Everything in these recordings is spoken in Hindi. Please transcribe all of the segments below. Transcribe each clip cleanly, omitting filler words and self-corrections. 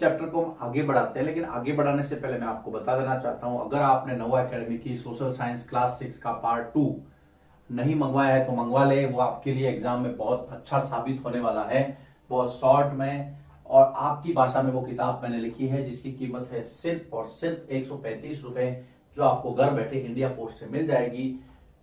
चैप्टर को हम आगे बढ़ाते हैं, लेकिन आगे बढ़ाने से पहले मैं आपको बता देना चाहता हूं, अगर आपने नवा एकेडमी की सोशल साइंस क्लास 6 का पार्ट 2 नहीं मंगवाया है तो मंगवा ले। वो आपके लिए एग्जाम में बहुत अच्छा साबित होने वाला है, बहुत शॉर्ट में और आपकी भाषा में वो किताब मैंने लिखी है, जिसकी कीमत है सिर्फ और सिर्फ 135 रुपए, जो आपको घर बैठे इंडिया पोस्ट से मिल जाएगी।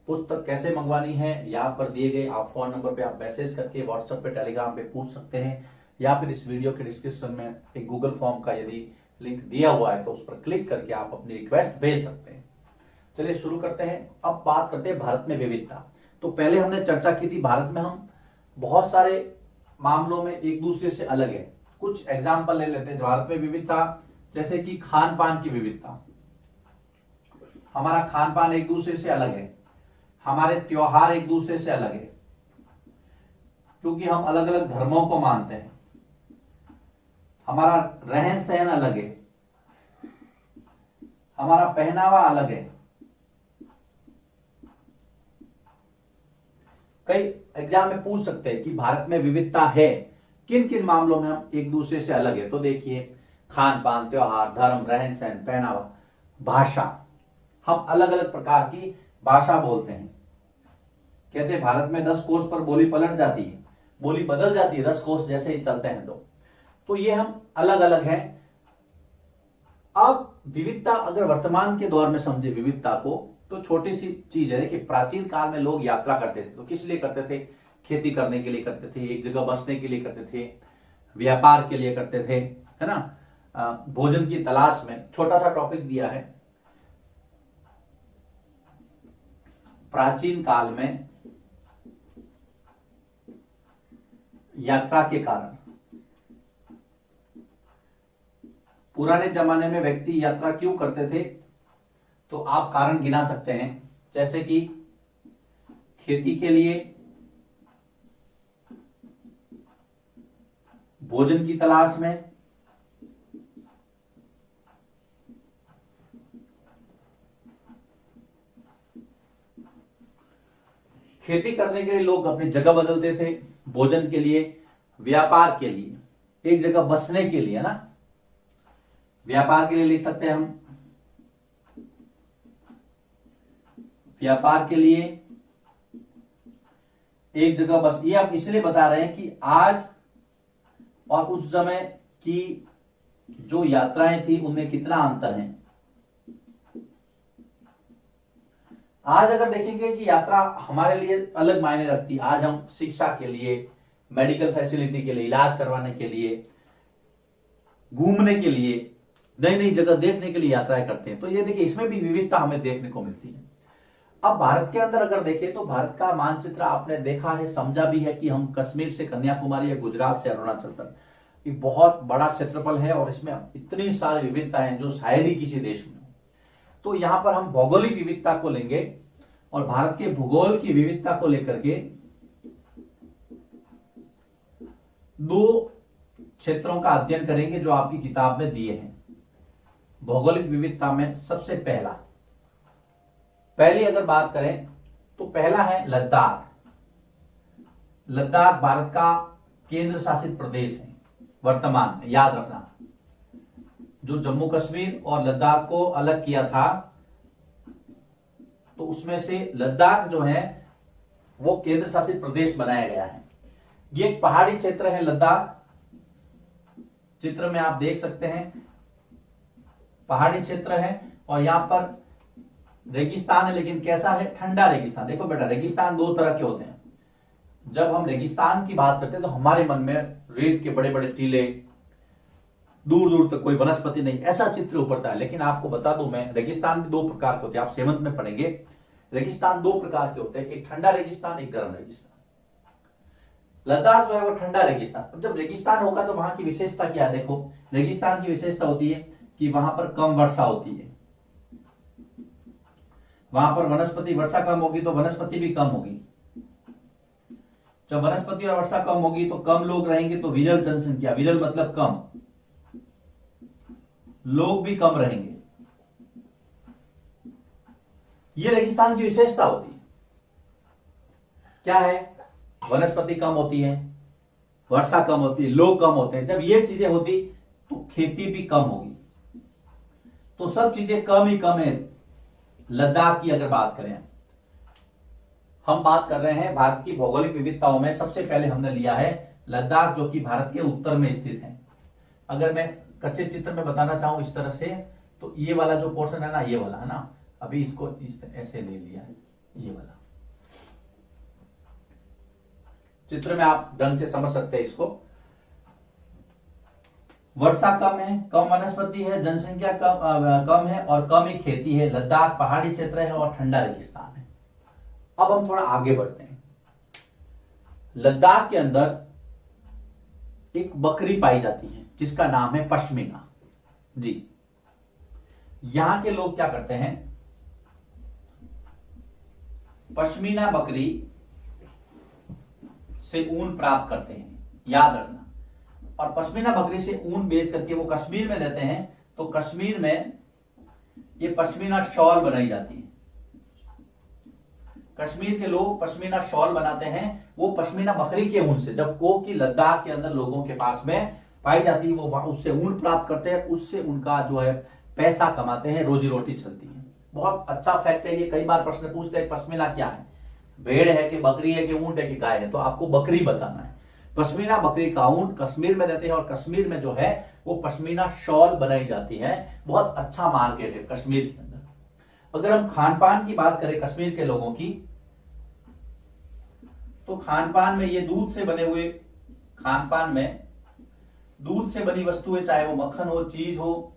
पुस्तक कैसे मंगवानी है, यहाँ पर दिए गए आप फोन नंबर पे आप मैसेज करके व्हाट्सएप पे टेलीग्राम पे पूछ सकते हैं, या फिर इस वीडियो के डिस्क्रिप्शन में एक गूगल फॉर्म का यदि लिंक दिया हुआ है तो उस पर क्लिक करके आप अपनी रिक्वेस्ट भेज सकते हैं। चलिए शुरू करते हैं। अब बात करते हैं भारत में विविधता। तो पहले हमने चर्चा की थी, भारत में हम बहुत सारे मामलों में एक दूसरे से अलग है। कुछ एग्जाम्पल ले लेते हैं भारत में विविधता, जैसे कि खान पान की विविधता। हमारा खान पान एक दूसरे से अलग है, हमारे त्योहार एक दूसरे से अलग है, क्योंकि हम अलग अलग धर्मों को मानते हैं। हमारा रहन सहन अलग है, हमारा पहनावा अलग है। कई एग्जाम में पूछ सकते हैं कि भारत में विविधता है, किन किन मामलों में हम एक दूसरे से अलग है। तो देखिए, खान पान, त्योहार, धर्म, रहन सहन, पहनावा, भाषा। हम अलग अलग प्रकार की भाषा बोलते हैं। कहते हैं भारत में 10 कोस पर बोली पलट जाती है, बोली बदल जाती है 10 कोस जैसे ही चलते हैं। तो ये हम अलग अलग हैं। अब विविधता, अगर वर्तमान के दौर में समझे विविधता को, तो छोटी सी चीज है। देखिए, प्राचीन काल में लोग यात्रा करते थे, तो किस लिए करते थे? खेती करने के लिए करते थे, एक जगह बसने के लिए करते थे, व्यापार के लिए करते थे, है ना, भोजन की तलाश में। छोटा सा टॉपिक दिया है, प्राचीन काल में यात्रा के कारण, पुराने जमाने में व्यक्ति यात्रा क्यों करते थे? तो आप कारण गिना सकते हैं, जैसे कि खेती के लिए, भोजन की तलाश में, खेती करने के लिए लोग अपनी जगह बदलते थे, भोजन के लिए, व्यापार के लिए, एक जगह बसने के लिए, ना, व्यापार के लिए लिख सकते हैं हम, व्यापार के लिए एक जगह बस। ये आप इसलिए बता रहे हैं कि आज और उस समय की जो यात्राएं थी उनमें कितना अंतर है। आज अगर देखेंगे कि यात्रा हमारे लिए अलग मायने रखती है। आज हम शिक्षा के लिए, मेडिकल फैसिलिटी के लिए, इलाज करवाने के लिए, घूमने के लिए, नई नई जगह देखने के लिए यात्राएं करते हैं। तो ये देखिए, इसमें भी विविधता हमें देखने को मिलती है। अब भारत के अंदर अगर देखें तो भारत का मानचित्र आपने देखा है, समझा भी है कि हम कश्मीर से कन्याकुमारी या गुजरात से अरुणाचल तक, एक बहुत बड़ा क्षेत्रफल है और इसमें इतनी सारी विविधताएं हैं जो शायद ही किसी देश में। तो यहां पर हम भौगोलिक विविधता को लेंगे और भारत के भूगोल की विविधता को लेकर के दो क्षेत्रों का अध्ययन करेंगे जो आपकी किताब में दिए हैं। भौगोलिक विविधता में सबसे पहली अगर बात करें तो पहला है लद्दाख। लद्दाख भारत का केंद्र शासित प्रदेश है वर्तमान में, याद रखना। जो जम्मू कश्मीर और लद्दाख को अलग किया था, तो उसमें से लद्दाख जो है वो केंद्र शासित प्रदेश बनाया गया है। ये एक पहाड़ी क्षेत्र है लद्दाख, चित्र में आप देख सकते हैं, पहाड़ी क्षेत्र है और यहां पर रेगिस्तान है, लेकिन कैसा है? ठंडा रेगिस्तान। देखो बेटा, रेगिस्तान दो तरह के होते हैं। जब हम रेगिस्तान की बात करते हैं तो हमारे मन में रेत के बड़े बड़े टीले, दूर दूर तक कोई वनस्पति नहीं, ऐसा चित्र उभरता है। लेकिन आपको बता दूं मैं, रेगिस्तान भी दो प्रकार के होते हैं, आप 7th में पढ़ेंगे। रेगिस्तान दो प्रकार के होते हैं, एक ठंडा रेगिस्तान, एक गर्म रेगिस्तान। लद्दाख जो है वो ठंडा रेगिस्तान। अब जब रेगिस्तान होगा तो वहां की विशेषता क्या है? देखो, रेगिस्तान की विशेषता होती है कि वहां पर कम वर्षा होती है, वहां पर वनस्पति, वर्षा कम होगी तो वनस्पति भी कम होगी। जब वनस्पति और वर्षा कम होगी तो कम लोग रहेंगे, तो विरल जनसंख्या, विरल मतलब कम, लोग भी कम रहेंगे। ये रेगिस्तान की विशेषता होती है। क्या है? वनस्पति कम होती है, वर्षा कम होती है, लोग कम होते हैं। जब ये चीजें होती तो खेती भी कम होगी। तो सब चीजें कम ही कम है। लद्दाख की अगर बात करें, हम बात कर रहे हैं भारत की भौगोलिक विविधताओं में सबसे पहले हमने लिया है लद्दाख, जो कि भारत के उत्तर में स्थित है। अगर मैं कच्चे चित्र में बताना चाहूं इस तरह से, तो ये वाला जो पोर्शन है ना, ये वाला है ना, अभी इसको इस ऐसे ले लिया है, ये वाला चित्र में आप ढंग से समझ सकते हैं इसको। वर्षा कम है, कम वनस्पति है, जनसंख्या कम है और कम ही खेती है। लद्दाख पहाड़ी क्षेत्र है और ठंडा रेगिस्तान है। अब हम थोड़ा आगे बढ़ते हैं। लद्दाख के अंदर एक बकरी पाई जाती है जिसका नाम है पश्मीना। जी, यहां के लोग क्या करते हैं, पश्मीना बकरी से ऊन प्राप्त करते हैं, याद रखना। और पश्मीना बकरी से ऊन बेच करके वो कश्मीर में देते हैं, तो कश्मीर में ये पश्मीना शॉल बनाई जाती है। कश्मीर के लोग पश्मीना शॉल बनाते हैं वो पश्मीना बकरी के ऊन से, जब को कि लद्दाख के अंदर लोगों के पास में पाई जाती है, वो उससे ऊन प्राप्त करते हैं, उससे उनका जो है पैसा कमाते हैं, रोजी रोटी चलती है। बहुत अच्छा फैक्ट है ये। कई बार प्रश्न पूछते हैं पश्मीना क्या है, भेड़ है कि बकरी है कि ऊंट है कि गाय है, तो आपको बकरी बताना है। पश्मीना बकरी का ऊन कश्मीर में देते हैं और कश्मीर में जो है वो पश्मीना शॉल बनाई जाती है। बहुत अच्छा मार्केट है कश्मीर के अंदर। अगर हम खान पान की बात करें कश्मीर के लोगों की, तो खान पान में ये दूध से बने हुए, खान पान में दूध से बनी वस्तुएं, चाहे वो मक्खन हो, चीज हो,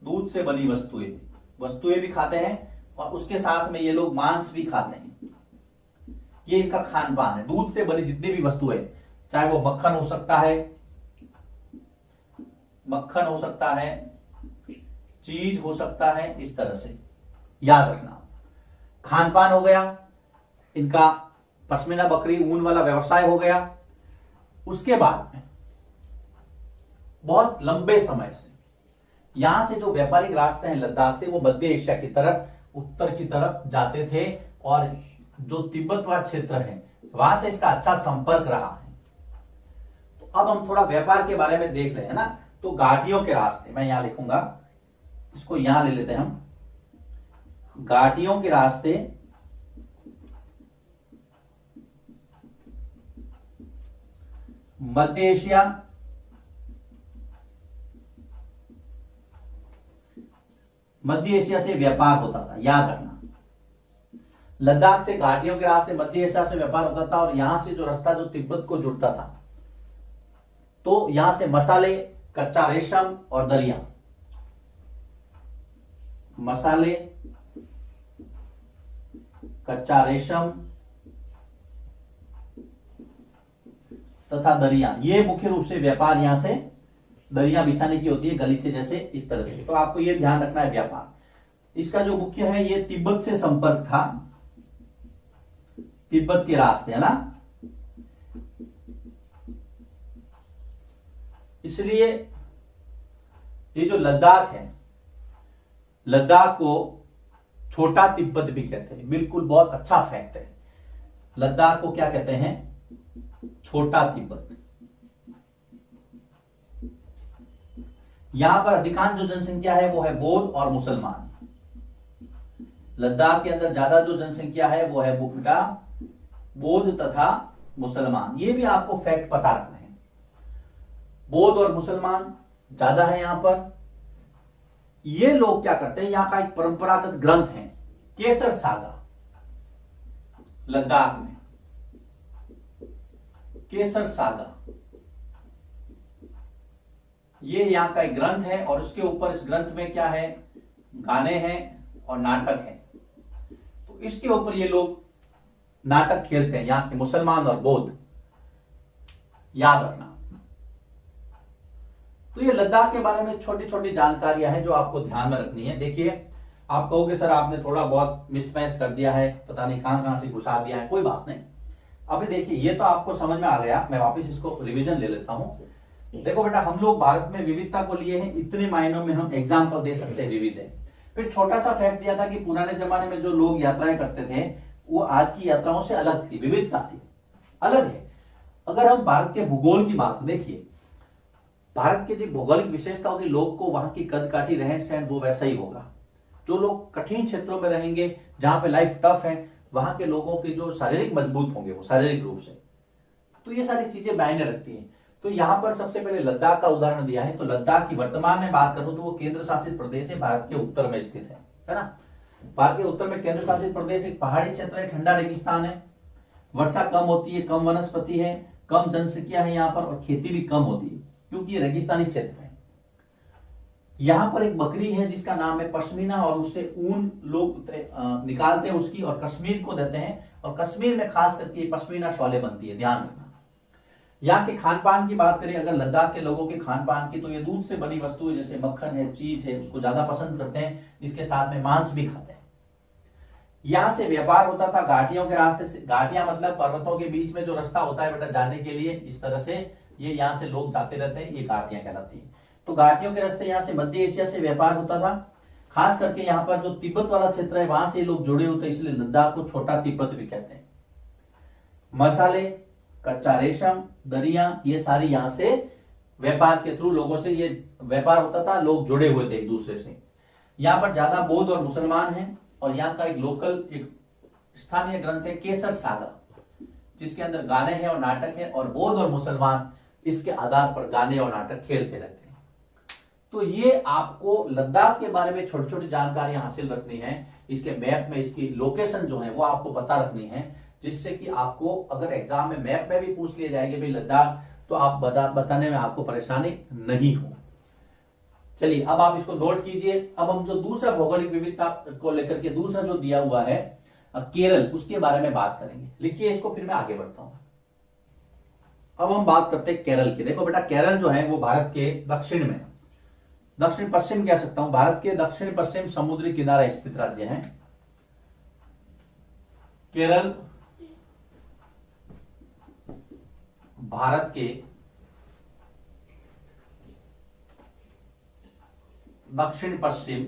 दूध से बनी वस्तुएं भी खाते हैं और उसके साथ में ये लोग मांस भी खाते हैं। ये इनका खान पान है। दूध से बनी जितनी भी वस्तुएं, चाहे वो मक्खन हो सकता है, चीज हो सकता है, इस तरह से याद रखना। खान पान हो गया इनका, पश्मीना बकरी ऊन वाला व्यवसाय हो गया। उसके बाद में बहुत लंबे समय से यहां से जो व्यापारिक रास्ते हैं लद्दाख से, वो मध्य एशिया की तरफ, उत्तर की तरफ जाते थे और जो तिब्बत वाला क्षेत्र है वहां से इसका अच्छा संपर्क रहा है। तो अब हम थोड़ा व्यापार के बारे में देख रहे हैं ना, तो घाटियों के रास्ते, मैं यहां लिखूंगा, इसको यहां ले लेते हैं हम। घाटियों के रास्ते मध्य एशिया से व्यापार होता था, याद रखना। लद्दाख से घाटियों के रास्ते मध्य एशिया से व्यापार होता था और यहां से जो रास्ता जो तिब्बत को जुड़ता था, तो यहां से मसाले, कच्चा रेशम और दरिया, मसाले, कच्चा रेशम तथा दरिया, ये मुख्य रूप से व्यापार यहां से दरिया बिछाने की होती है, गलीचे जैसे, इस तरह से। तो आपको ये ध्यान रखना है व्यापार। इसका जो मुख्य है ये तिब्बत से संपर्क था, तिब्बत के रास्ते, है ना। इसलिए ये जो लद्दाख है, लद्दाख को छोटा तिब्बत भी कहते हैं। बिल्कुल बहुत अच्छा फैक्ट है। लद्दाख को क्या कहते हैं, छोटा तिब्बत। यहां पर अधिकांश जो जनसंख्या है वो है बौद्ध और मुसलमान। लद्दाख के अंदर ज्यादा जो जनसंख्या है वो है बेटा बौद्ध तथा मुसलमान। ये भी आपको फैक्ट पता रखना है, बौद्ध और मुसलमान ज्यादा है यहां पर। ये लोग क्या करते हैं, यहां का एक परंपरागत ग्रंथ है केसर सागा। लद्दाख में केसर सागा, ये यहां का एक ग्रंथ है और उसके ऊपर, इस ग्रंथ में क्या है, गाने हैं और नाटक है। तो इसके ऊपर ये लोग नाटक खेलते हैं, यहां के मुसलमान और बौद्ध, याद रखना। तो ये लद्दाख के बारे में छोटी छोटी जानकारियां हैं जो आपको ध्यान में रखनी है। देखिए, आप कहोगे सर आपने थोड़ा बहुत मिसमैच कर दिया है, पता नहीं कहां कहां से घुसा दिया है। कोई बात नहीं, अभी देखिए ये तो आपको समझ में आ गया। मैं वापस इसको रिवीजन ले लेता हूं। देखो बेटा, हम लोग भारत में विविधता को लिए हैं, इतने मायनों में हम एग्जाम्पल दे सकते हैं, विविध है। फिर छोटा सा फैक्ट दिया था कि पुराने जमाने में जो लोग यात्राएं करते थे वो आज की यात्राओं से अलग थी, विविधता थी, अलग है। अगर हम भारत के भूगोल की बात देखिए, भारत की जो भौगोलिक विशेषता होगी, लोग को वहां की कद काठी रहन सहन वो वैसा ही होगा। जो लोग कठिन क्षेत्रों में रहेंगे, जहां पे लाइफ टफ है, वहां के लोगों के जो शारीरिक मजबूत होंगे वो शारीरिक रूप से, तो ये सारी चीजें मायने रखती हैं। तो यहाँ पर सबसे पहले लद्दाख का उदाहरण दिया है। तो लद्दाख की वर्तमान में बात करूं तो वो केंद्र शासित प्रदेश है, भारत के उत्तर में स्थित है ना। भारत के उत्तर में केंद्र शासित प्रदेश एक पहाड़ी क्षेत्र है, ठंडा रेगिस्तान है, वर्षा कम होती है, कम वनस्पति है, कम जनसंख्या है यहाँ पर, और खेती भी कम होती है क्योंकि ये रेगिस्तानी क्षेत्र है। यहाँ पर एक बकरी है जिसका नाम है पश्मीना, और उससे ऊन लोग निकालते हैं उसकी, और कश्मीर को देते हैं, और कश्मीर में खास करके पश्मीना शॉलें बनती है, ध्यान रखना। यहाँ के खान पान की बात करें अगर लद्दाख के लोगों के खान पान की, तो ये दूध से बनी वस्तुएं जैसे मक्खन है, चीज है, उसको ज्यादा पसंद करते हैं, इसके साथ में मांस भी खाते हैं। यहाँ से व्यापार होता था घाटियों के रास्ते से। घाटियां मतलब पर्वतों के बीच में जो रास्ता होता है बेटा जाने के लिए, इस तरह से ये यहाँ से लोग जाते रहते हैं, ये घाटियां कहलाती है। तो घाटियों के रास्ते यहाँ से मध्य एशिया से व्यापार होता था, खास करके यहाँ पर जो तिब्बत वाला क्षेत्र है वहां से लोग जुड़े होते हैं, इसलिए लद्दाख को छोटा तिब्बत भी कहते हैं। मसाले, कच्चा रेशम, दरिया, ये सारी यहाँ से व्यापार के थ्रू लोगों से ये व्यापार होता था, लोग जुड़े हुए थे एक दूसरे से। यहाँ पर ज्यादा बौद्ध और मुसलमान हैं, और यहाँ का एक लोकल एक स्थानीय ग्रंथ है केसर सागर, जिसके अंदर गाने हैं और नाटक है, और बौद्ध और मुसलमान इसके आधार पर गाने और नाटक खेलते रहते हैं। तो ये आपको लद्दाख के बारे में छोटी छोटी जानकारियां हासिल रखनी है। इसके मैप में इसकी लोकेशन जो है वो आपको पता रखनी है, जिससे कि आपको अगर एग्जाम में मैप में भी पूछ लिया जाएगा भाई लद्दाख, तो आप बताने में आपको परेशानी नहीं हो। चलिए अब आप इसको नोट कीजिए। अब हम जो दूसरा भौगोलिक विविधता को लेकर के दूसरा जो दिया हुआ है केरल, उसके बारे में बात करेंगे। लिखिए इसको, फिर मैं आगे बढ़ता हूं। अब हम बात करते हैं केरल की। देखो बेटा, केरल जो है वो भारत के दक्षिण में, दक्षिण पश्चिम कह सकता हूं, भारत के दक्षिण पश्चिम समुद्री किनारे स्थित राज्य है केरल। भारत के दक्षिण पश्चिम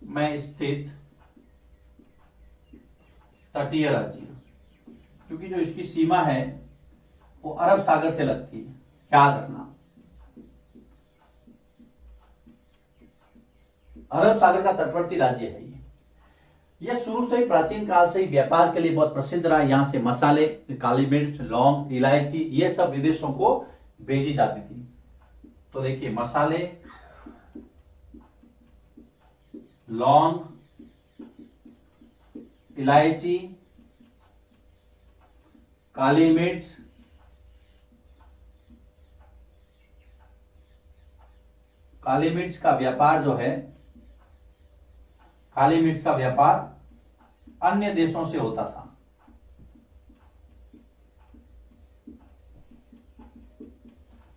में स्थित तटीय राज्य, क्योंकि जो इसकी सीमा है वो अरब सागर से लगती है, याद रखना। अरब सागर का तटवर्ती राज्य है यह शुरू से ही प्राचीन काल से ही व्यापार के लिए बहुत प्रसिद्ध रहा। यहां से मसाले, काली मिर्च, लौंग, इलायची, ये सब विदेशों को भेजी जाती थी। तो देखिए, मसाले, लौंग, इलायची, काली मिर्च, काली मिर्च का व्यापार जो है, काली मिर्च का व्यापार अन्य देशों से होता था।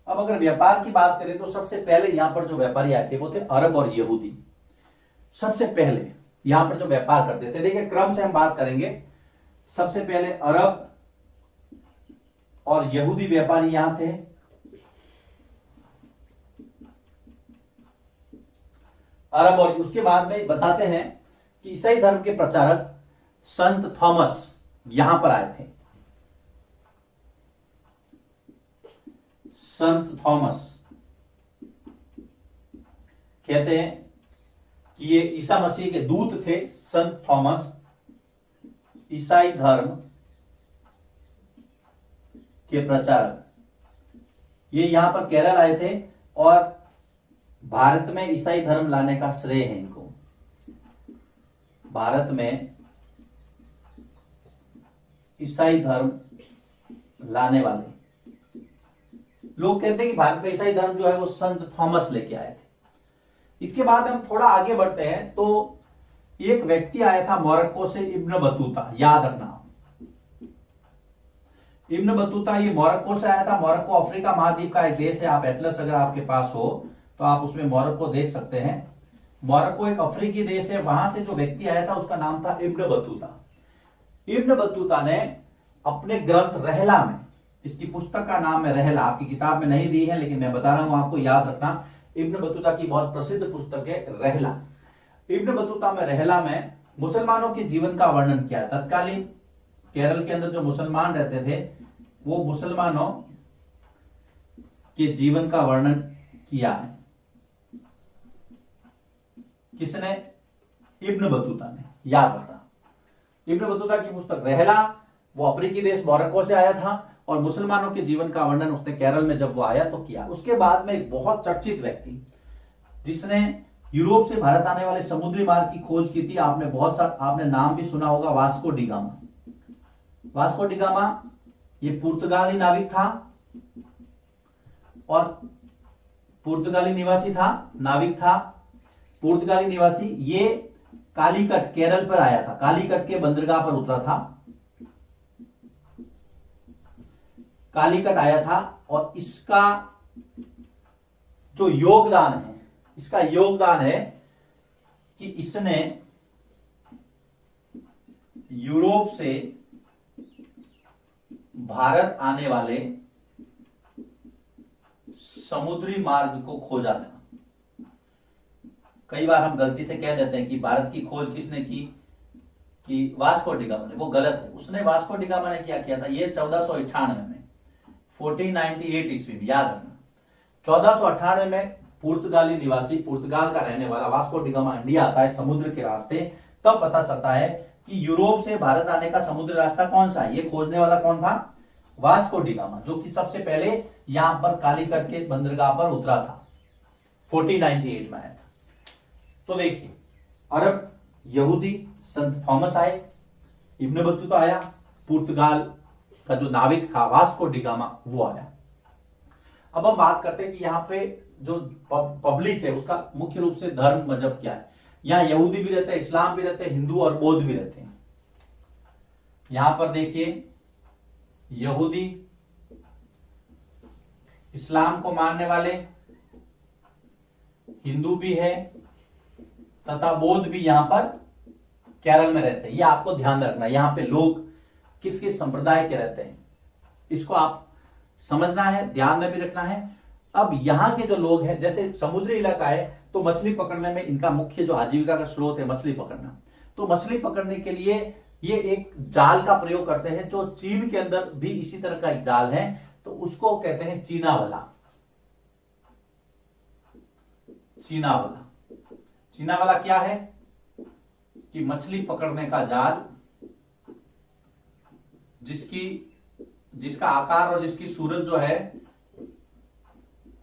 अब अगर व्यापार की बात करें तो सबसे पहले यहां पर जो व्यापारी आए थे वो थे अरब और यहूदी। सबसे पहले यहां पर जो व्यापार करते थे, देखिए क्रम से हम बात करेंगे। सबसे पहले अरब और यहूदी व्यापारी यहां थे। अरब, और उसके बाद में बताते हैं कि ईसाई धर्म के प्रचारक संत थॉमस यहां पर आए थे। संत थॉमस कहते हैं कि ये ईसा मसीह के दूत थे। संत थॉमस ईसाई धर्म के प्रचारक, ये यहां पर केरल आए थे, और भारत में ईसाई धर्म लाने का श्रेय है इनको। भारत में ईसाई धर्म लाने वाले लोग कहते हैं कि भारत में ईसाई धर्म जो है वो संत थॉमस लेके आए थे। इसके बाद हम थोड़ा आगे बढ़ते हैं तो एक व्यक्ति आया था मोरक्को से, इब्न बतूता, याद रखना। इब्न बतूता ये मोरक्को से आया था। मोरक्को अफ्रीका महाद्वीप का एक देश है। आप एटलस अगर आपके पास हो तो आप उसमें मोरक्को देख सकते हैं। मोरक्को एक अफ्रीकी देश है। वहां से जो व्यक्ति आया था उसका नाम था इब्न बतूता। इब्न बतूता ने अपने ग्रंथ रहला में, इसकी पुस्तक का नाम है रहला, आपकी किताब में नहीं दी है लेकिन मैं बता रहा हूं आपको, याद रखना। इब्न बतूता की बहुत प्रसिद्ध पुस्तक है रहला। इब्न बतूता में रहला में मुसलमानों के जीवन का वर्णन किया, तत्कालीन केरल के अंदर जो मुसलमान रहते थे वो मुसलमानों के जीवन का वर्णन किया है। किसने? इब्न बतूता ने। याद रखना, इब्न बतूता की पुस्तक रहला, वो अफ्रीकी देश मोरक्को से आया था और मुसलमानों के जीवन का वर्णन उसने केरल में जब वो आया तो किया। उसके बाद में एक बहुत चर्चित व्यक्ति जिसने यूरोप से भारत आने वाले समुद्री मार्ग की खोज की थी, आपने नाम भी सुना होगा, Vasco D gamma. Vasco D gamma ये पुर्तगाली नाविक था और पुर्तगाली निवासी था, नाविक था, पुर्तगाली निवासी। ये कालीकट केरल पर आया था, कालीकट के बंदरगाह पर उतरा था, कालीकट आया था और इसका जो योगदान है, इसका योगदान है कि इसने यूरोप से भारत आने वाले समुद्री मार्ग को खोजा था। कई बार हम गलती से कह देते हैं कि भारत की खोज किसने की, कि वास्को डी गामा ने। वो गलत है। उसने वास्को डी गामा ने क्या किया था, ये 1498 में 1498 ईस्वी में, याद रखना 1498 में पुर्तगाली निवासी, पुर्तगाल का रहने वाला वास्को डी गामा इंडिया आता है समुद्र के रास्ते। तब पता चलता है कि यूरोप से भारत आने का समुद्री रास्ता कौन सा है। ये खोजने वाला कौन था? वास्को डी गामा, जो कि सबसे पहले यहां पर कालीकट के बंदरगाह पर उतरा था, 1498 में आया था। तो देखिए, अरब यहूदी संत थॉमस आए, इब्न बतूता आया, पुर्तगाल का जो नाविक था वास्को डी गामा वो आया। अब हम बात करते हैं कि यहाँ पे जो पब्लिक है उसका मुख्य रूप से धर्म मजहब क्या है। यहाँ यहूदी भी रहते हैं, इस्लाम भी रहते हैं, हिंदू और बौद्ध भी रहते हैं। यहां पर देखिए, यहूदी इस्लाम को मानने वाले, हिंदू भी है तथा बौद्ध भी यहां पर केरल में रहते हैं। ये आपको ध्यान रखना, यहां पे लोग किस किस संप्रदाय के रहते हैं, इसको आप समझना है, ध्यान में भी रखना है। अब यहाँ के जो लोग हैं, जैसे समुद्री इलाका है तो मछली पकड़ने में इनका मुख्य जो आजीविका का स्रोत है मछली पकड़ना। तो मछली पकड़ने के लिए ये एक जाल का प्रयोग करते हैं, जो चीन के अंदर भी इसी तरह का एक जाल है, तो उसको कहते हैं चीनावाला। चीनावाला, चीनावाला क्या है कि मछली पकड़ने का जाल जिसका आकार और जिसकी सूरत जो है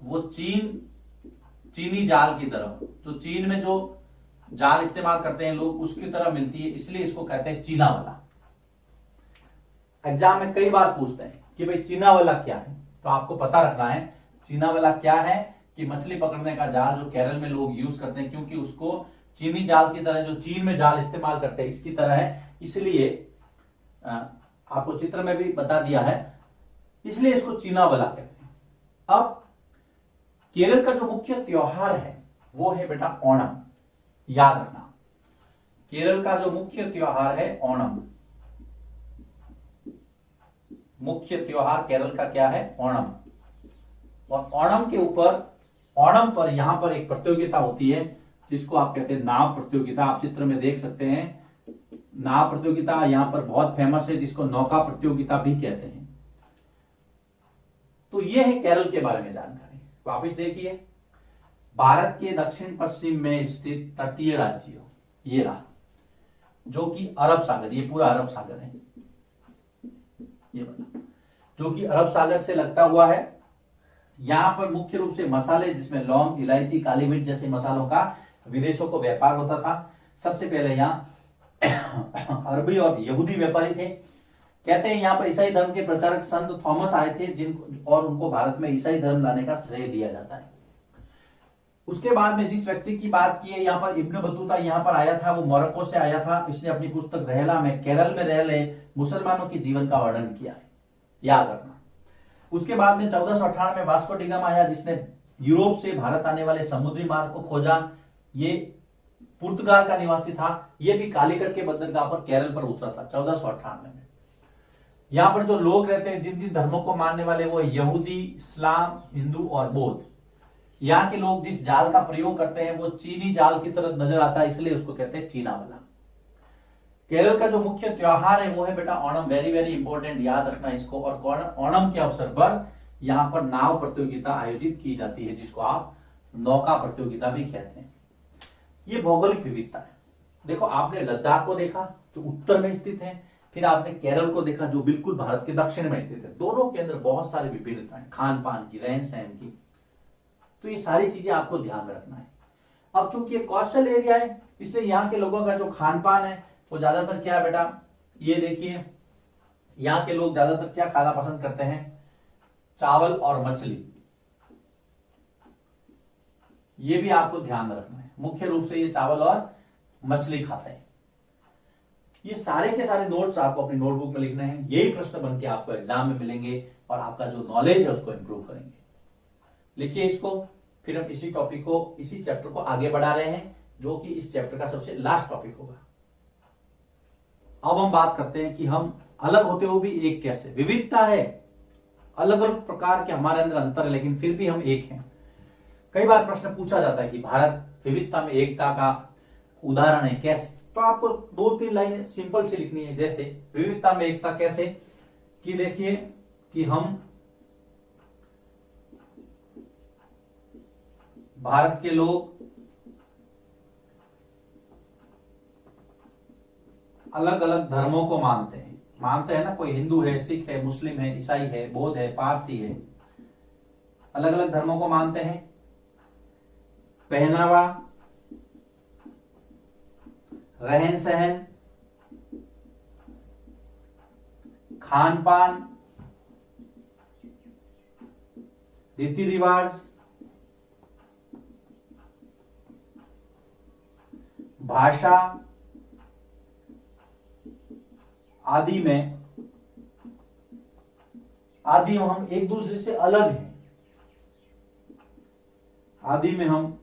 वो चीनी जाल की तरह, जो चीन में जो जाल इस्तेमाल करते हैं लोग उसकी तरह मिलती है, इसलिए इसको कहते हैं चीनावाला। एग्जाम में कई बार पूछते हैं कि भाई चीनावाला क्या है, तो आपको पता रखना है चीनावाला क्या है कि मछली पकड़ने का जाल जो केरल में लोग यूज करते हैं, क्योंकि उसको चीनी जाल की तरह, जो चीन में जाल इस्तेमाल करते हैं इसकी तरह है, इसलिए आपको चित्र में भी बता दिया है, इसलिए इसको चीनावाला कहते हैं। अब केरल का जो मुख्य त्योहार है वो है बेटा ओणम। याद रखना, केरल का जो मुख्य त्योहार है ओणम। मुख्य त्योहार केरल का क्या है? ओणम। और ओणम के ऊपर, ओणम पर यहां पर एक प्रतियोगिता होती है जिसको आप कहते हैं नाव प्रतियोगिता। आप चित्र में देख सकते हैं, नाव प्रतियोगिता यहां पर बहुत फेमस है, जिसको नौका प्रतियोगिता भी कहते हैं। तो यह है केरल के बारे में जानकारी। वापिस देखिए, भारत के दक्षिण पश्चिम में स्थित तटीय राज्य ये रहा, जो कि अरब सागर, ये पूरा अरब सागर है, ये बता, जो कि अरब सागर से लगता हुआ है। यहां पर मुख्य रूप से मसाले, जिसमें लौंग, इलायची, काली मिर्च जैसे मसालों का विदेशों को व्यापार होता था। सबसे पहले यहाँ अरबी और यहूदी व्यापारी थे। कहते हैं यहाँ पर ईसाई धर्म के प्रचारक संत थॉमस आए थे, और उनको भारत में ईसाई धर्म लाने का श्रेय दिया जाता है। उसके बाद में जिस व्यक्ति की बात की है यहाँ पर, इब्न बतूता यहाँ पर आया था, वो मोरक्को से आया था। इसने अपनी पुस्तक रहला में केरल में रह रहे मुसलमानों के जीवन का वर्णन किया है, याद रखना। उसके बाद में 1498 में वास्को डी गामा आया, जिसने यूरोप से भारत आने वाले समुद्री मार्ग को खोजा। ये पुर्तगाल का निवासी था, ये भी कालीकट के बंदरगाह पर केरल पर उतरा था 1498 में। यहां पर जो लोग रहते हैं, जिन जिन धर्मों को मानने वाले, वो यहूदी, इस्लाम, हिंदू और बौद्ध। यहाँ के लोग जिस जाल का प्रयोग करते हैं वो चीनी जाल की तरह नजर आता है, इसलिए उसको कहते हैं चीनावाला। केरल का जो मुख्य त्योहार है वो है बेटा ओणम, वेरी वेरी इंपॉर्टेंट, याद रखना इसको। और ओणम के अवसर पर यहाँ पर नाव प्रतियोगिता आयोजित की जाती है, जिसको आप नौका प्रतियोगिता भी कहते हैं। ये भौगोलिक विविधता है। देखो, आपने लद्दाख को देखा जो उत्तर में स्थित है, फिर आपने केरल को देखा जो बिल्कुल भारत के दक्षिण में स्थित है। दोनों के अंदर बहुत सारी विभिन्नताएं, खान पान की, रहन सहन की, तो ये सारी चीजें आपको ध्यान में रखना है। अब चूंकि ये कोस्टल एरिया है, इसलिए यहाँ के लोगों का जो खान पान है वो ज्यादातर क्या है बेटा, ये देखिए यहाँ के लोग ज्यादातर क्या खाना पसंद करते हैं, चावल और मछली। ये भी आपको ध्यान रखना है, मुख्य रूप से ये चावल और मछली खाते हैं। ये सारे के सारे नोट्स आपको अपनी नोटबुक में लिखने हैं। यही प्रश्न बन के आपको एग्जाम में मिलेंगे और आपका जो नॉलेज है उसको इंप्रूव करेंगे। लिखिए इसको, फिर हम इसी टॉपिक को, इसी चैप्टर को आगे बढ़ा रहे हैं, जो कि इस चैप्टर का सबसे लास्ट टॉपिक होगा। अब हम बात करते हैं कि हम अलग होते हुए भी एक कैसे। विविधता है, अलग अलग प्रकार के हमारे अंदर अंतर है, लेकिन फिर भी हम एक हैं। कई बार प्रश्न पूछा जाता है कि भारत विविधता में एकता का उदाहरण है, कैसे? तो आपको 2-3 लाइनें सिंपल से लिखनी है। जैसे विविधता में एकता कैसे, कि देखिए कि हम भारत के लोग अलग अलग धर्मों को मानते हैं ना, कोई हिंदू है, सिख है, मुस्लिम है, ईसाई है, बौद्ध है, पारसी है, अलग अलग धर्मों को मानते हैं। पहनावा, रहन सहन, खान पान, रीति रिवाज, भाषा आदि में हम एक दूसरे से अलग हैं। आदि में हम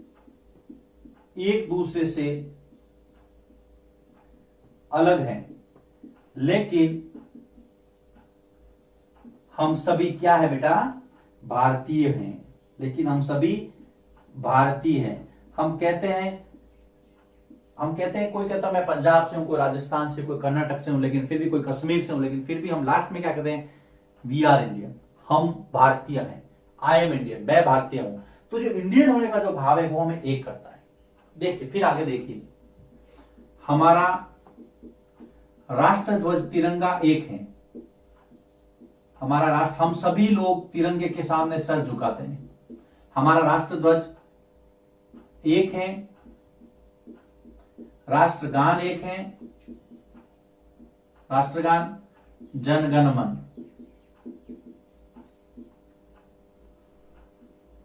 एक दूसरे से अलग हैं, लेकिन हम सभी क्या है बेटा, भारतीय हैं। लेकिन हम सभी भारतीय हैं। हम कहते हैं कोई कहता मैं पंजाब से हूं, कोई राजस्थान से, कोई कर्नाटक से हूं, लेकिन फिर भी कोई कश्मीर से हूं, लेकिन फिर भी हम लास्ट में क्या कहते हैं, वी आर इंडियन, हम भारतीय हैं, आई एम इंडियन, मैं भारतीय हूं। तो जो इंडियन होने का जो भाव है वो हमें एक करता है। देखिए फिर आगे देखिए, हमारा राष्ट्र ध्वज तिरंगा एक है। हमारा राष्ट्र, हम सभी लोग तिरंगे के सामने सर झुकाते हैं। हमारा राष्ट्र ध्वज एक है, राष्ट्रगान एक है, राष्ट्रगान जन गण मन,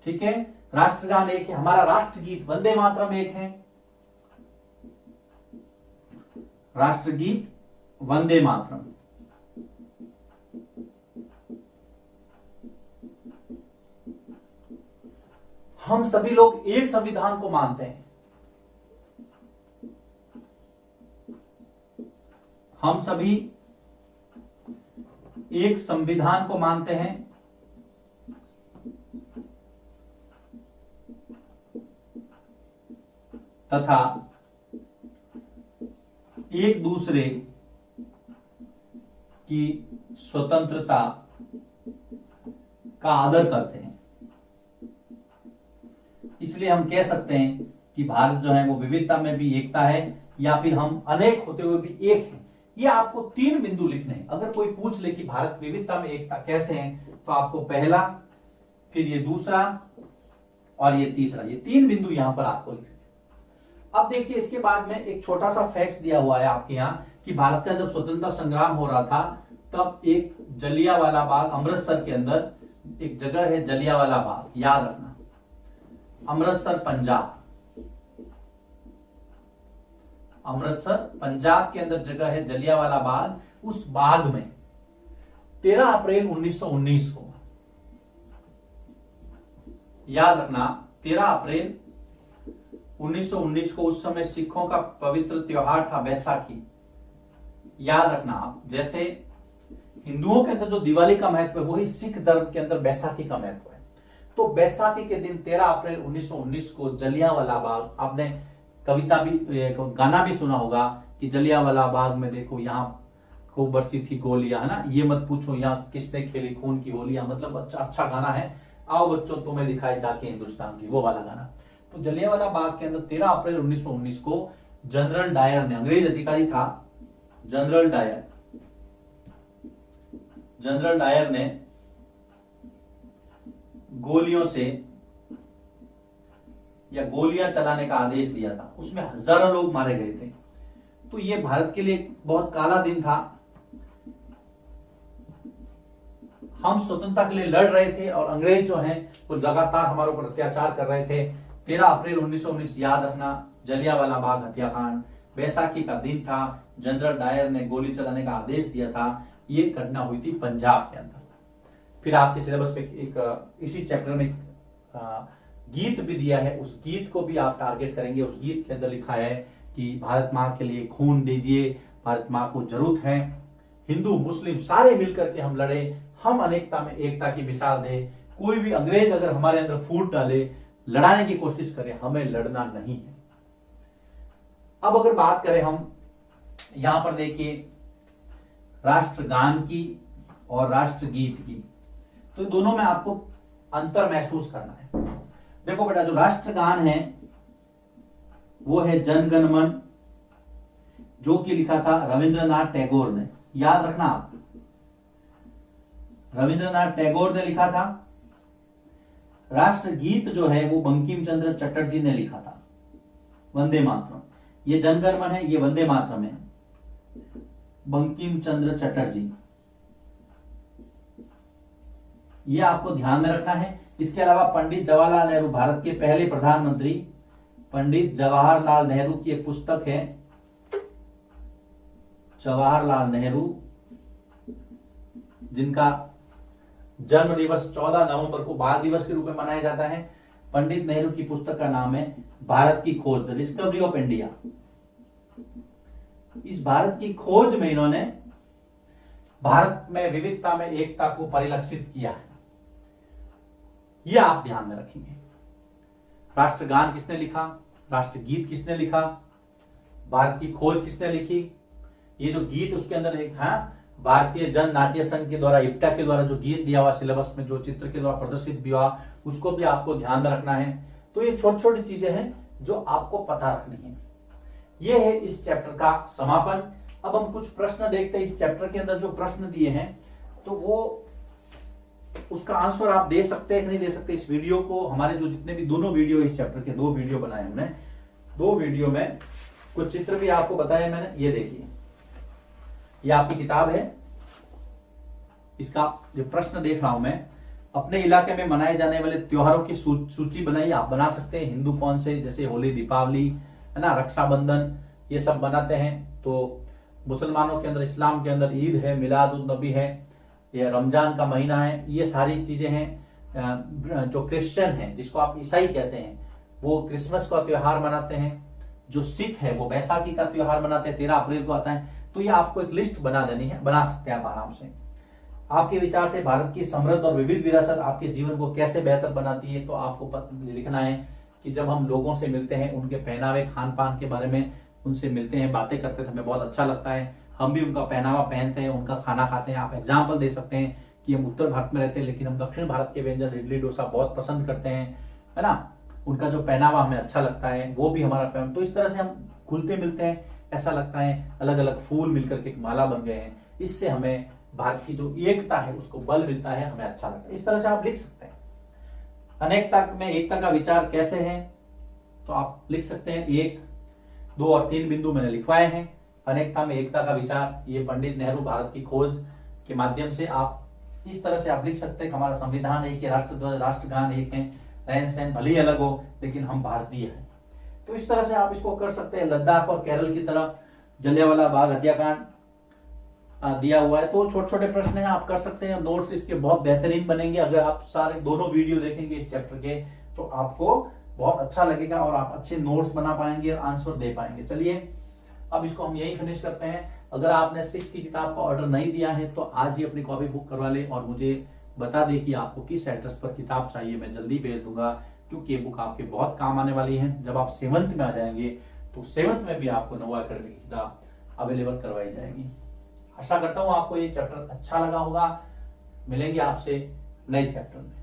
ठीक है, राष्ट्रगान एक है। हमारा राष्ट्रगीत वंदे मातरम एक है, राष्ट्रगीत वंदे मातरम। हम सभी लोग एक संविधान को मानते हैं। हम सभी एक संविधान को मानते हैं तथा एक दूसरे की स्वतंत्रता का आदर करते हैं। इसलिए हम कह सकते हैं कि भारत जो है वो विविधता में भी एकता है, या फिर हम अनेक होते हुए भी एक हैं। ये आपको 3 बिंदु लिखने हैं। अगर कोई पूछ ले कि भारत विविधता में एकता कैसे है, तो आपको पहला, फिर ये दूसरा और ये तीसरा, ये 3 बिंदु यहां पर आपको लिखने। अब देखिए इसके बाद में एक छोटा सा फैक्ट दिया हुआ है आपके यहाँ कि भारत का जब स्वतंत्रता संग्राम हो रहा था, तब एक जलियांवाला बाग, अमृतसर के अंदर एक जगह है जलियांवाला बाग, याद रखना, अमृतसर पंजाब, अमृतसर पंजाब के अंदर जगह है जलियांवाला बाग। उस बाग में 13 अप्रैल 1919 को, याद रखना, 13 अप्रैल 1919 को, उस समय सिखों का पवित्र त्योहार था बैसाखी। याद रखना आप, जैसे हिंदुओं के अंदर जो दिवाली का महत्व है, वही सिख धर्म के अंदर बैसाखी का महत्व है। तो बैसाखी के दिन 13 अप्रैल 1919 को जलियांवाला बाग, आपने कविता भी, गाना भी सुना होगा कि जलियांवाला बाग में देखो यहाँ खूब बरसी थी गोलियां, है ना, ये मत पूछो यहाँ किसने खेली खून की होलियां, मतलब अच्छा अच्छा गाना है। आओ बच्चों तुम्हें दिखाए जाके हिंदुस्तान की, वो वाला गाना। तो जलियांवाला बाग के अंदर 13 अप्रैल 1919 को जनरल डायर ने, अंग्रेज अधिकारी था जनरल डायर ने गोलियों से या गोलियां चलाने का आदेश दिया था। उसमें हजारों लोग मारे गए थे। तो ये भारत के लिए बहुत काला दिन था। हम स्वतंत्रता के लिए लड़ रहे थे और अंग्रेज जो हैं वो लगातार हमारे ऊपर अत्याचार कर रहे थे। 13 अप्रैल 1919 याद रखना, जलियांवाला बाग हत्याकांड, बैसाखी का दिन था, जनरल डायर ने गोली चलाने का आदेश दिया था। ये घटना हुई थी पंजाब के अंदर। फिर आपके सिलेबस पे एक इसी चैप्टर में गीत भी दिया है, उस गीत को भी आप टारगेट करेंगे। उस गीत के अंदर लिखा है कि भारत माँ के लिए खून दीजिए, भारत माँ को जरूरत है, हिंदू मुस्लिम सारे मिलकर के हम लड़े, हम अनेकता में एकता की मिसाल दे। कोई भी अंग्रेज अगर हमारे अंदर फूट डाले, लड़ाने की कोशिश करे, हमें लड़ना नहीं है। अब अगर बात करें हम यहां पर देखिए राष्ट्रगान की और राष्ट्रगीत की, तो दोनों में आपको अंतर महसूस करना है। देखो बेटा, जो राष्ट्रगान है वो है जन गण मन, जो कि लिखा था रविंद्रनाथ टैगोर ने। याद रखना आप, रविंद्रनाथ टैगोर ने लिखा था। राष्ट्रगीत जो है वो बंकिम चंद्र चटर्जी ने लिखा था, वंदे मातरम। ये जन गण मन है, ये वंदे मातरम है, बंकिम चंद्र चटर्जी। ये आपको ध्यान में रखना है। इसके अलावा पंडित जवाहरलाल नेहरू, भारत के पहले प्रधानमंत्री पंडित जवाहरलाल नेहरू की एक पुस्तक है, जवाहरलाल नेहरू, जिनका जन्म दिवस 14 नवंबर को बाल दिवस के रूप में मनाया जाता है। पंडित नेहरू की पुस्तक का नाम है भारत की खोज, द डिस्कवरी ऑफ इंडिया। इस भारत की खोज में इन्होंने भारत में विविधता में एकता को परिलक्षित किया है। यह आप ध्यान में रखेंगे। राष्ट्रगान किसने लिखा, राष्ट्रगीत किसने लिखा, भारत की खोज किसने लिखी। ये जो गीत उसके अंदर एक भारतीय जन नाट्य संघ के द्वारा, इप्टा के द्वारा जो गीत दिया हुआ सिलेबस में, जो चित्र के द्वारा प्रदर्शित भी हुआ, उसको भी आपको ध्यान में रखना है। तो ये छोटी छोटी चीजें हैं जो आपको पता रखनी है। ये है इस चैप्टर का समापन। अब हम कुछ प्रश्न देखते हैं। इस चैप्टर के अंदर जो प्रश्न दिए हैं तो वो उसका आंसर आप दे सकते हैं कि नहीं दे सकते। इस वीडियो को, हमारे जो जितने भी दोनों वीडियो, इस चैप्टर के 2 वीडियो बनाए हमने, 2 वीडियो में कुछ चित्र भी आपको बताए मैंने। ये देखिए, ये आपकी किताब है, इसका जो प्रश्न देख रहा हूं मैं, अपने इलाके में मनाए जाने वाले त्योहारों की सूची बनाइए। आप बना सकते हैं, हिंदू कौन से, जैसे होली, दीपावली, है ना, रक्षाबंधन, ये सब बनाते हैं। तो मुसलमानों के अंदर, इस्लाम के अंदर ईद है, मिलाद उन नबी है, ये रमजान का महीना है, ये सारी चीजें हैं। जो क्रिश्चियन है, जिसको आप ईसाई कहते हैं, वो क्रिसमस का त्योहार मनाते हैं। जो सिख है वो बैसाखी का त्योहार मनाते हैं, 13 अप्रैल को आता है। तो ये आपको एक लिस्ट बना देनी है, बना सकते हैं आप आराम से। आपके विचार से भारत की समृद्ध और विविध विरासत आपके जीवन को कैसे बेहतर बनाती है। तो आपको लिखना है कि जब हम लोगों से मिलते हैं, उनके पहनावे, खान पान के बारे में उनसे मिलते हैं, बातें करते हैं, हमें बहुत अच्छा लगता है। हम भी उनका पहनावा पहनते हैं, उनका खाना खाते हैं। आप एग्जाम्पल दे सकते हैं कि हम उत्तर भारत में रहते हैं, लेकिन हम दक्षिण भारत के व्यंजन, इडली डोसा बहुत पसंद करते हैं, है ना। उनका जो पहनावा हमें अच्छा लगता है, वो भी हमारा पहन। तो इस तरह से हम घुलते मिलते हैं, ऐसा लगता है अलग अलग फूल मिलकर के एक माला बन गए हैं। इससे हमें भारत की जो एकता है उसको बल मिलता है, हमें अच्छा लगता है। इस तरह से आप लिख सकते हैं। अनेकता में एकता का विचार कैसे है, तो आप लिख सकते हैं 1, 2 और 3 बिंदु मैंने लिखवाए हैं। अनेकता में एकता का विचार, ये पंडित नेहरू, भारत की खोज के माध्यम से आप इस तरह से आप लिख सकते हैं कि हमारा संविधान एक है, राष्ट्रध्वज, राष्ट्रगान एक है, रहन सहन भले ही अलग हो, लेकिन हम भारतीय हैं। तो इस तरह से आप इसको कर सकते हैं। लद्दाख और केरल की तरह जलियांवाला बाग हत्याकांड दिया हुआ है। तो छोटे छोटे प्रश्न हैं, आप कर सकते हैं। नोट्स इसके बहुत बेहतरीन बनेंगे। अगर आप सारे दोनों वीडियो देखेंगे इस चैप्टर के, तो आपको बहुत अच्छा लगेगा और आप अच्छे नोट्स बना पाएंगे और आंसर दे पाएंगे। चलिए अब इसको हम यही फिनिश करते हैं। अगर आपने 6 की किताब का ऑर्डर नहीं दिया है तो आज ही अपनी कॉपी बुक करवा ले और मुझे बता दे कि आपको किस एड्रेस पर किताब चाहिए। मैं जल्दी भेज दूंगा, क्योंकि ये बुक आपके बहुत काम आने वाली है। जब आप 7th में आ जाएंगे तो 7th में भी आपको नवा अकेडमी की किताब अवेलेबल करवाई जाएगी। आशा करता हूं आपको ये चैप्टर अच्छा लगा होगा। मिलेंगे आपसे नए चैप्टर में।